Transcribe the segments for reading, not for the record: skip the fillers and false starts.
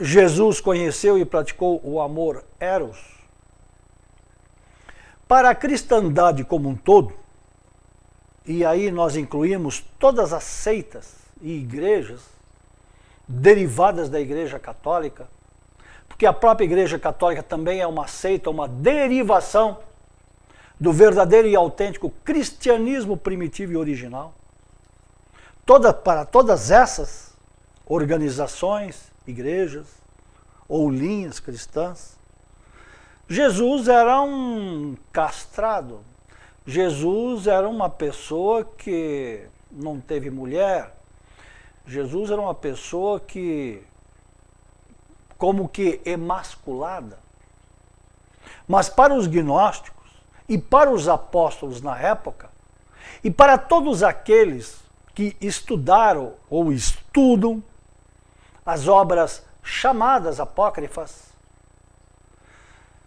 Jesus conheceu e praticou o amor eros? Para a cristandade como um todo, e aí nós incluímos todas as seitas e igrejas derivadas da Igreja Católica, porque a própria Igreja Católica também é uma seita, uma derivação do verdadeiro e autêntico cristianismo primitivo e original. Para todas essas organizações, igrejas ou linhas cristãs, Jesus era um castrado. Jesus era uma pessoa que não teve mulher. Jesus era uma pessoa que, como que emasculada. Mas para os gnósticos e para os apóstolos na época, e para todos aqueles que estudaram ou estudam as obras chamadas apócrifas,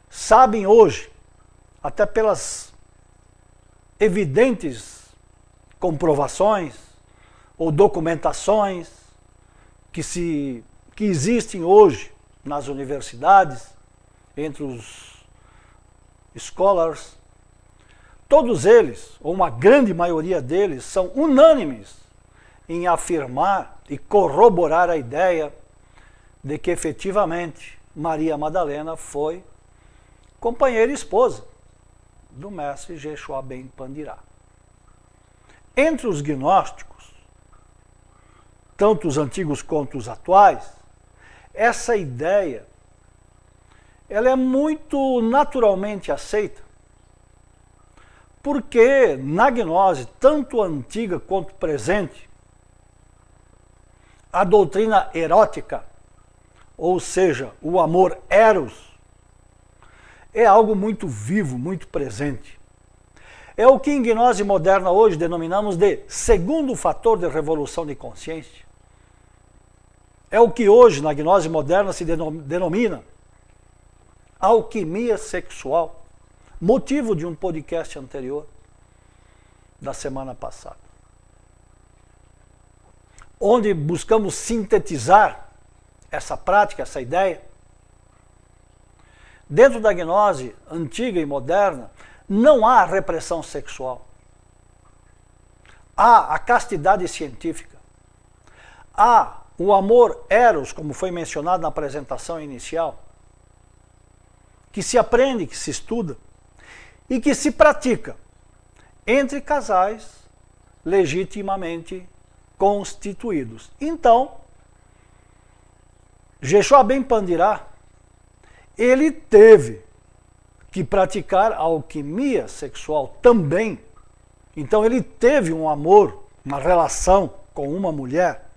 sabem hoje, até pelas evidentes comprovações ou documentações que existem hoje nas universidades, entre os scholars, todos eles, ou uma grande maioria deles, são unânimes em afirmar e corroborar a ideia de que efetivamente Maria Madalena foi companheira e esposa do mestre Yeshua ben Pandirá. Entre os gnósticos, tanto os antigos quanto os atuais, essa ideia ela é muito naturalmente aceita, porque na gnose, tanto antiga quanto presente, a doutrina erótica, ou seja, o amor eros, é algo muito vivo, muito presente. É o que em gnose moderna hoje denominamos de segundo fator de revolução de consciência. É o que hoje na gnose moderna se denomina alquimia sexual, motivo de um podcast anterior da semana passada, onde buscamos sintetizar essa prática, essa ideia. Dentro da gnose antiga e moderna, não há repressão sexual. Há a castidade científica. Há o amor eros, como foi mencionado na apresentação inicial, que se aprende, que se estuda e que se pratica entre casais legitimamente constituídos. Então, Yeshua ben Pandirá, ele teve que praticar a alquimia sexual também. Então ele teve um amor, uma relação com uma mulher,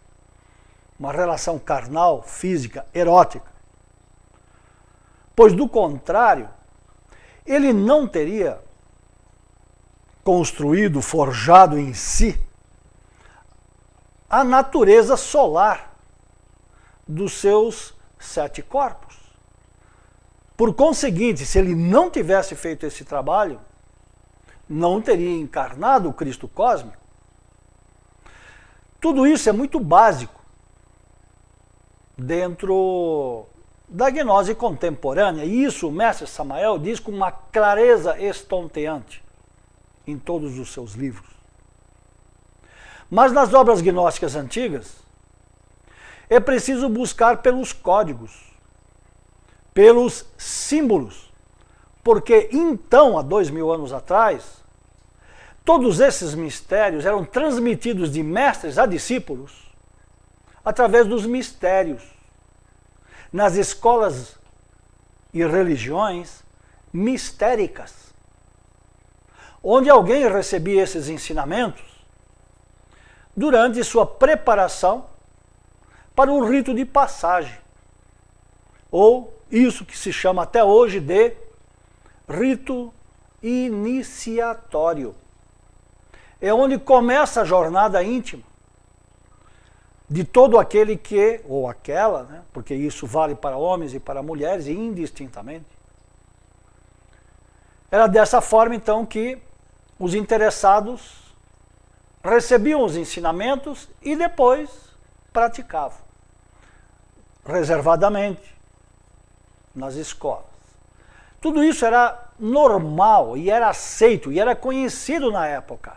uma relação carnal, física, erótica. Pois do contrário, ele não teria construído, forjado em si a natureza solar dos seus 7 corpos. Por conseguinte, se ele não tivesse feito esse trabalho, não teria encarnado o Cristo cósmico. Tudo isso é muito básico dentro da gnose contemporânea, e isso o mestre Samael diz com uma clareza estonteante em todos os seus livros. Mas nas obras gnósticas antigas, é preciso buscar pelos códigos, pelos símbolos, porque então, há 2000 anos atrás, todos esses mistérios eram transmitidos de mestres a discípulos através dos mistérios, nas escolas e religiões mistéricas, onde alguém recebia esses ensinamentos durante sua preparação para um rito de passagem, ou isso que se chama até hoje de rito iniciatório. É onde começa a jornada íntima de todo aquele que, ou aquela, né, porque isso vale para homens e para mulheres indistintamente. Era dessa forma, então, que os interessados recebiam os ensinamentos e depois praticavam. reservadamente nas escolas. Tudo isso era normal e era aceito e era conhecido na época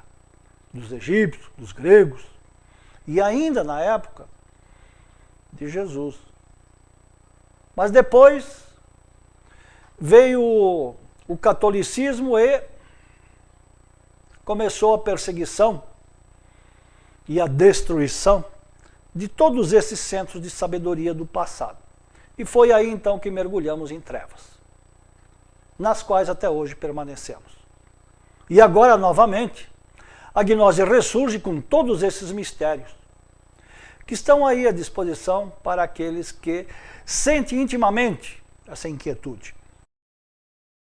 dos egípcios, dos gregos e ainda na época de Jesus. Mas depois veio o catolicismo e começou a perseguição e a destruição de todos esses centros de sabedoria do passado. E foi aí então que mergulhamos em trevas, nas quais até hoje permanecemos. E agora, novamente, a gnose ressurge com todos esses mistérios, que estão aí à disposição para aqueles que sentem intimamente essa inquietude.